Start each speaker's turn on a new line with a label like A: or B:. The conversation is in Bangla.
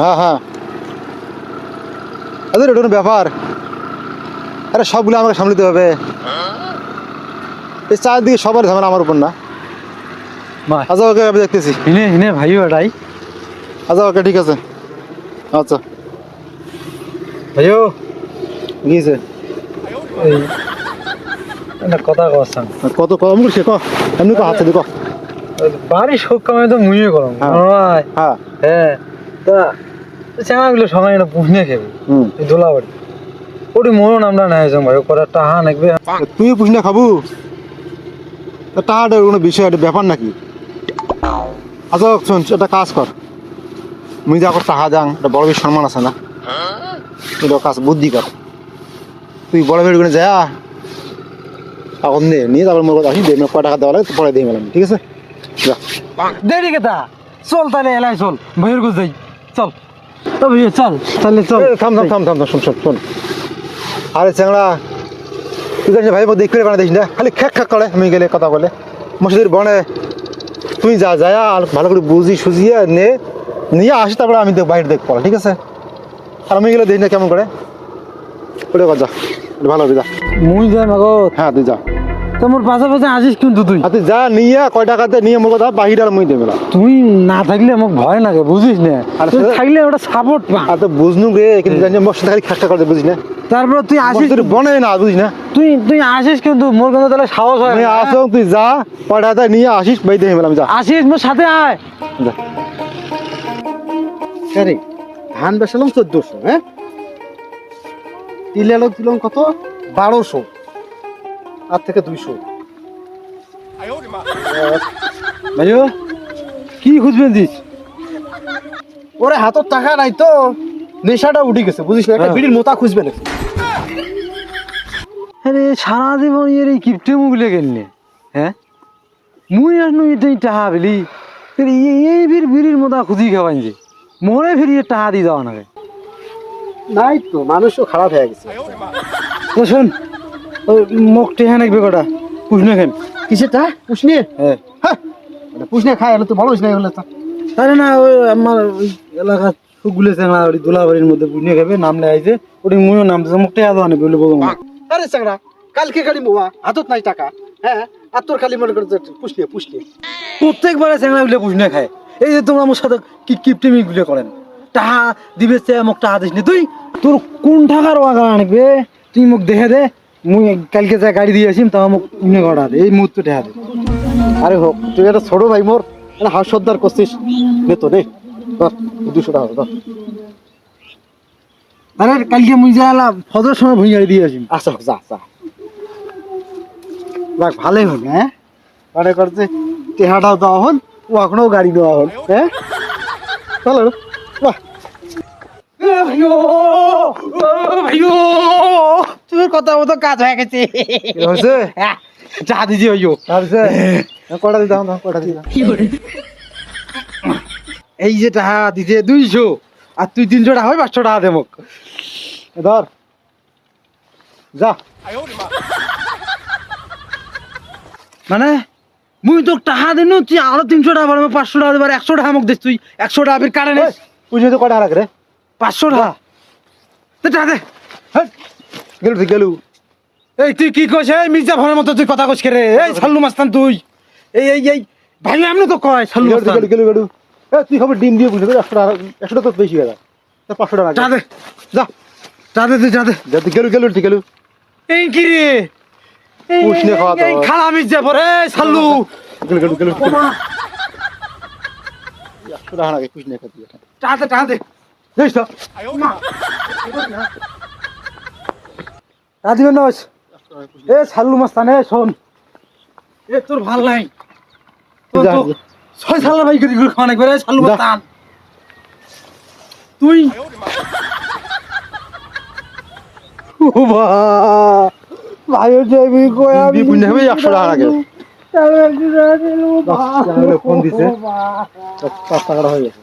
A: হ্যাঁ হ্যাঁ আরে ওটা ব্যাপার আরে সবগুলো আমাকে সামলাতে হবে এই চারদিকে সবার ঝামেলা আমার উপর না আচ্ছা ওকে আমি দেখতেছি
B: হিনে হিনে ভাইও এটাই
A: আচ্ছা ওকে ঠিক আছে আচ্ছা
B: ভাইও
A: গিয়েছে
B: এই একটা কথা কচ্ছাম
A: কত কম করছে ক এমনি ক হাতে দেখো
B: বাড়ির শোক কামে তো মুইয়ে করম
A: হ্যাঁ
B: হ্যাঁ তা চেঙাগুলো সবাই এটা পুষনে খেবে এই দোলাবাড়ি ওটি মরণ আমরা নাই যাম ভাই কটা টাহা নাকবে
A: তুই পুষ না খাবো টাকাটা কোনো বিষয় একটা ব্যাপার নাকি আচ্ছা শোন একটা কাজ কর মুই যা টাকা যাং একটা বড় বেশ সম্মান আছে না এটা কাজ বুদ্ধি কর তুই বড় বেড় করে যা এখন নিয়ে তারপর মোর কথা আসি দে কয় টাকা দেওয়া লাগে পরে দিয়ে মেলাম ঠিক আছে যা
B: দেরি কেতা চল তাহলে এলাই চল ভাইয়ের গোছ যাই চল তবে চল তাহলে চল
A: থাম থাম থাম থাম থাম শোন শোন শোন আরে চ্যাংড়া তুই জানিস ভাই দেখে বানা দিস না খালি খ্যাক খ্যাক করে আমি গেলে কথা বলে মসজিদের বনে তুই যা যায় আর ভালো করে বুঝি সুঝিয়ে নিয়ে আসি তারপরে আমি বাইরে দেখ পড়া ঠিক আছে আর আমি গেলে দেখি না কেমন করে ওটা কর যা ভালো হবে যা
B: মুই যাই মাগো
A: হ্যাঁ তুই যা
B: তোমার পাশাপাশি আসিস কিন্তু তুই
A: আর তুই যা নিয়ে কয় টাকাতে নিয়ে মোর কথা বাহির আর মুই দেবে না
B: তুই না থাকলে আমাকে ভয় লাগে বুঝিস না
A: আর
B: তুই থাকলে ওটা সাপোর্ট পা
A: আর তো বুঝনু রে কিন্তু জানি মসজিদ খালি খ্যাক করে বুঝিস না
B: তারপর তুই আসিস
A: তোর বনে না বুঝিস না
B: তুই তুই আসিস কিন্তু মোর কিন্তু তাহলে সাহস হয়
A: আমি আসো তুই যা কয় টাকা নিয়ে আসিস বাই দেখে মেলাম যা
B: আসিস মোর সাথে আয়
A: যা
C: আরে ধান বেসালাম 1400 হ্যাঁ তিল আলো দিলাম কত 1200 আর থেকে 200
B: ভাইও কি খুঁজবেন দিস
C: ওরে হাতত টাকা নাই তো নেশাটা উঠে গেছে বুঝিস না একটা বিড়ির মোতা খুঁজবে না
B: আরে সারা জীবন এর এই কিপটে মুগলে গেলনে হ্যাঁ মুই আর নুই তুই টাহা বেলি এই বিড়ির মতো খুঁজি খাওয়াই যে মরে ফিরিয়ে টাহা দিয়ে যাওয়া না
C: নাই তো মানুষও খারাপ হয়ে গেছে
B: তো শোন ওই মুখ টেহা নাকবে কটা পুষনে খেন
C: কিসেরটা পুষনি
B: হ্যাঁ
C: পুষনি খাই হলে তো ভালো হইস না হলে তো
B: আরে না ওই আমার ওই এলাকার সবগুলো চেঙা ওই দোলাবাড়ির মধ্যে পুষনে খাবে নাম লেখাইছে ওটি মুইও নাম দিয়েছে মুখ টেহা দেওয়া নেবে বলে বলবো
C: আরে চাংড়া কালকে খালি মোয়া হাতত নাই টাকা হ্যাঁ আর তোর খালি মনে করে পুষনি পুষনি
B: প্রত্যেকবারে চেঙাগুলো পুষনে খায় এই যে তোমরা আমার সাথে কি কিপটিমি গুলো করেন টাহা দিবে সে মোক টাহা দিস নি তুই তোর কোন টাকার ওয়াগা আনবে তুই মোক দেখে দে মুই কালকে যা গাড়ি দিয়ে আসিম তা মোক পুনে কটা দে এই মুহূর্তে টাহা দে
C: আরে হোক তুই একটা ছোট ভাই মোর একটা হাস সর্দার করছিস নে তো নে ধর 200 টাকা ধর
B: আরে কালকে মুই যা এলাম ফজর সময় ভুঁই গাড়ি দিয়ে আসিম
C: আচ্ছা যা যা
B: যাক ভালোই হবে হ্যাঁ
C: মনে করছে টেহাটাও দেওয়া হল ও এখনো গাড়ি দেওয়া হল হ্যাঁ চলো বাহ
B: তোর কথা মতো কাজ হয়ে গেছে
A: হয়েছে
B: চা দিছি হইও
A: তারপরে কটা দিতাম কটা দিতাম
B: এই যে টাকা দিছে 200 আর তুই 300 টাকা হয় 500 টাকা দে মোক
A: ধর যা
B: মানে মুই তো টাকা দিনু তুই আরো 300 টাকা বাড়বে 500 টাকা দেবার 100 টাকা মোক দিস তুই 100 টাকা ফির কাটে নিস
A: পুজো তো কটা রাখ রে
B: 500 টাকা তো টাকা দে
A: গেলু
B: এই তুই কি কইছ এই মির্জা ভাইয়ের মতো তুই কথা কইছ রে এই সাল্লু মাস্তান তুই এই ভাই আমি তো কয় সাল্লু মাস্তান
A: গেলু তুই খবর ডিম দিয়ে বুঝে 100 টাকা তো বেশি গেল 500 টাকা
B: টাকা দে
A: যা
B: তুই যা দে
A: যাতে গেলু
B: এই কি রে
A: পুষনে খাওয়া তো
B: এই খালা মির্জা পরে সাল্লু
A: গেলু 100 টাকা লাগে পুষনে খাতি
B: টাকা দে
A: যাইস তো
B: রাধিবেন নস এ সাল্লু মাস্তান এ শোন এ তোর ভাল নাই তোর তো 6 সালের ভাই করে খাওয়া নাই করে সাল্লু মাস্তান তুই
C: ও বা ভাইও যাবি কই আমি
A: পুণ্য হবে 100 টাকা লাগে
C: তাহলে একটু রাখলো
A: ফোন দিছে 5 টাকা হয়ে গেছে